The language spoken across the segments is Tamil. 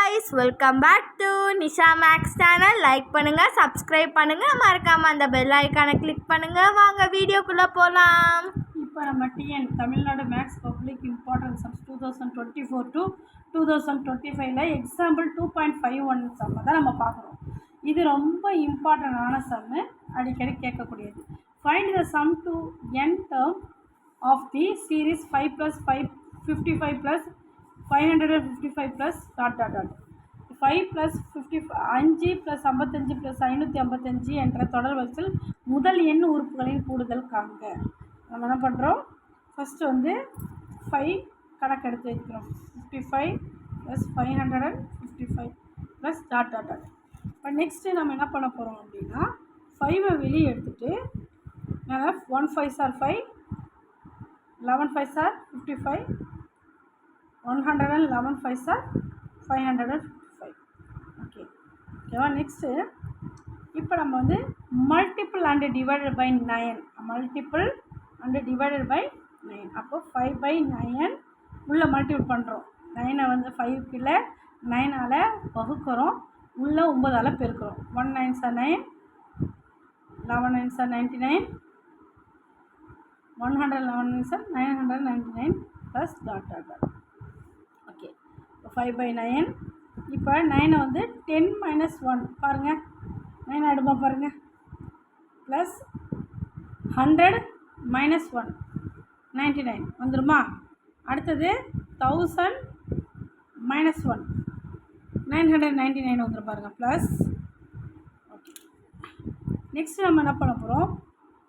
guys, welcome back to Nisha Max channel. Like பண்ணுங்க, subscribe பண்ணுங்க, மறக்காம அந்த bell icon click பண்ணுங்க. வாங்க வீடியோக்குள்ள போலாம். இப்போ நம்ம TN Tamil Nadu maths public importance sums 2024 to 2025ல எக்ஸாம்பிள் 2.51 சம் தான் நம்ம பார்க்குறோம். இது ரொம்ப இம்பார்ட்டண்டான சம்மு, அடிக்கடி கேட்கக்கூடியது. Find the sum to n term of the series 5 plus 5 55 plus 555 plus dot dot dot 5 plus 5 plus 55 plus 555 என்ற தொடர் வரிசையில் முதல் எண் உறுப்புகளின் கூடுதல் காண்க. நம்ம என்ன பண்ணுறோம், ஃபஸ்ட்டு வந்து 5 கணக்கு எடுத்து வைக்கிறோம். 55 plus 555 plus dot dot dot. இப்போ நெக்ஸ்ட்டு நம்ம என்ன பண்ண போகிறோம் அப்படின்னா 5ஐ வெளியே எடுத்துகிட்டு மேலே 1 5s are 5, 11 5s are 55, 111 5s are 555. ஓகேவா. நெக்ஸ்ட்டு இப்போ நம்ம வந்து multiple and divided by 9, multiple and divided by 9. அப்போது 5/9 உள்ளே மல்டிபிள் பண்ணுறோம். 9ஐ வந்து 5 9ஆல் வகுக்கிறோம், உள்ளே 9ஆல் பெருக்கிறோம். 1 9s are 9, 11 9s are 99, 111 9s are 999 plus dot dot dot. Okay, 5/9. இப்போ 9 வந்து 10 minus 1 பாருங்கள், 9 அடுமா பாருங்கள், ப்ளஸ் 100 minus 1 99 வந்துருமா. அடுத்தது 1000 minus 1 999 வந்துடும் பாருங்கள், ப்ளஸ். ஓகே, நெக்ஸ்ட் நம்ம என்ன பண்ண போகிறோம்,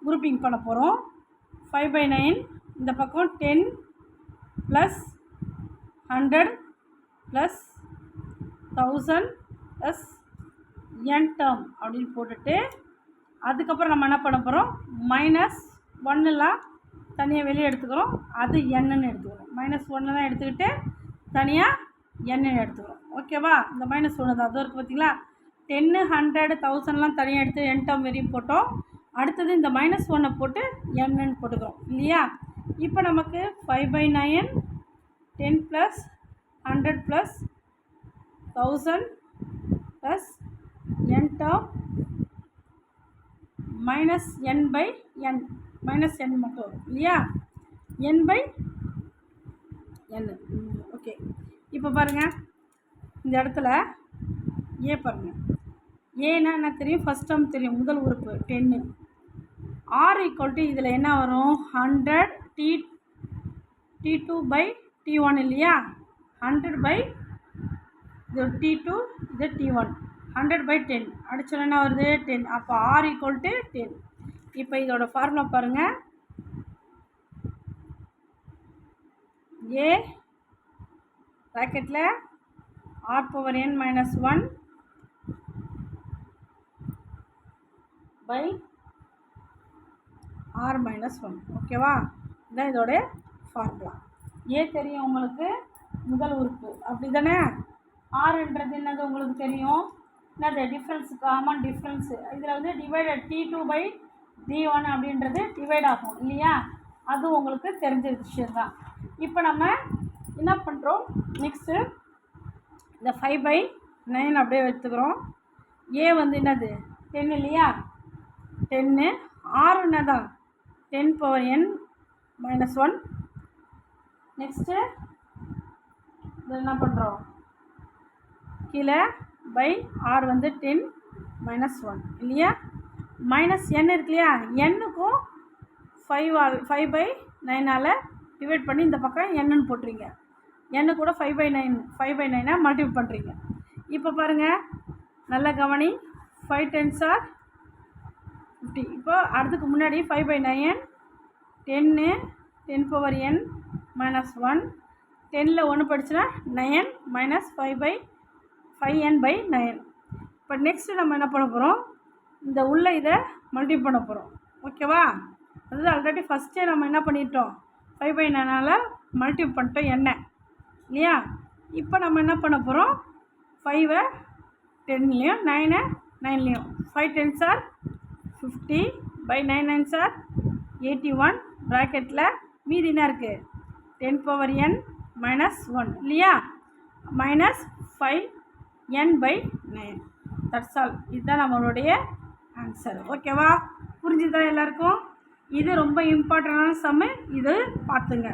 குரூப்பிங் பண்ண போகிறோம். 5/9 இந்த பக்கம் 10 plus 100 plus 1000 plus n term அப்படின்னு போட்டுட்டு அதுக்கப்புறம் நம்ம என்ன பண்ண போகிறோம், மைனஸ் 1எல்லாம் தனியாக வெளியே எடுத்துக்கிறோம், அது என்னன்னு எடுத்துக்கிறோம். மைனஸ் 1 எடுத்துக்கிட்டு தனியாக என்னன்னு எடுத்துக்கிறோம். ஓகேவா. இந்த மைனஸ் 1 தான் அதுவும் இருக்குது பார்த்தீங்களா. 10 100 1000லாம் தனியாக எடுத்து n டேர்ம் வெறியும் போட்டோம். அடுத்தது இந்த மைனஸ் 1 போட்டு என்னன்னு போட்டுக்கிறோம் இல்லையா. இப்போ நமக்கு 5/9 10 + 100 + 1000 + n term minus n/n, minus n மட்டும் வரும் இல்லையா, n/n. ஓகே, இப்போ பாருங்கள் இந்த இடத்துல ஏ பாருங்கள், ஏன்னா என்ன தெரியும், ஃபஸ்ட் டேர்ம் தெரியும், முதல் உறுப்பு 10. ஆர் ஈக்குவல் இதில் என்ன வரும், 100 T2/T1 இல்லையா. 100 இது T2 இது T1, 100/10 அடிச்சோன்னா என்ன வருது 10. அப்போ ஆர் ஈக்குவல் 10. இப்போ இதோட ஃபார்முலா பாருங்கள், ஏ ப்ராக்கெட்டில் r⁴n - 1 r - 1. ஓகேவா. இதான் இதோட ஃபார்முலா. ஏ தெரியும் உங்களுக்கு, முதல் உறுப்பு அப்படி தானே. ஆறுன்றது என்னது உங்களுக்கு தெரியும், என்னது டிஃப்ரென்ஸு, காமன் டிஃப்ரென்ஸு. இதில் வந்து டிவைடட் T2/D1 அப்படின்றது டிவைட் ஆகும் இல்லையா, அது உங்களுக்கு தெரிஞ்ச விஷயம் தான். இப்போ நம்ம என்ன பண்ணுறோம், நெக்ஸ்ட்டு இந்த 5/9 அப்படியே எடுத்துக்கிறோம். ஏ வந்து என்னது 10 இல்லையா, 10. ஆறு என்னதான் 10⁻n - 1. நெக்ஸ்ட்டு இது என்ன பண்ணுறோம், கீழே பை ஆர் வந்து 10 - 1 இல்லையா. மைனஸ் n இருக்கு இல்லையா, என்னுக்கும் 5/9 டிவைட் பண்ணி இந்த பக்கம் என்னன்னு போட்டுறீங்க. n கூட 5/9 மல்டிபிள் பண்ணுறீங்க. இப்போ பாருங்கள் நல்லா கவனி, 5 10s are 50. இப்போ அடுத்துக்கு முன்னாடி 5/9 10 10⁻n - 1, 10ல் 1 படிச்சுன்னா 9 மைனஸ் 5/9. இப்போ நெக்ஸ்ட்டு நம்ம என்ன பண்ண போகிறோம், இந்த உள்ள இதை மல்டிபிள் பண்ண போகிறோம். ஓகேவா. அதாவது ஆல்ரெடி ஃபஸ்ட்டே நம்ம என்ன பண்ணிட்டோம், 5/9 மல்டிபிள் பண்ணிட்டோம் என்ன இல்லையா. இப்போ நம்ம என்ன பண்ண போகிறோம், 5ஐ 10லேயும் 9ஐ 9லேயும். 5 10s are 50/9 9s are 81 ப்ராக்கெட்டில் மீதி என்ன இருக்குது 10⁻n - 1 இல்லையா, -5 n/9. That's all. இதுதான் நம்மளுடைய ஆன்சர். ஓகேவா? புரிஞ்சுதா எல்லாருக்கும்? இது ரொம்ப இம்பார்ட்டண்டான சம்மு. இது பார்த்துங்க.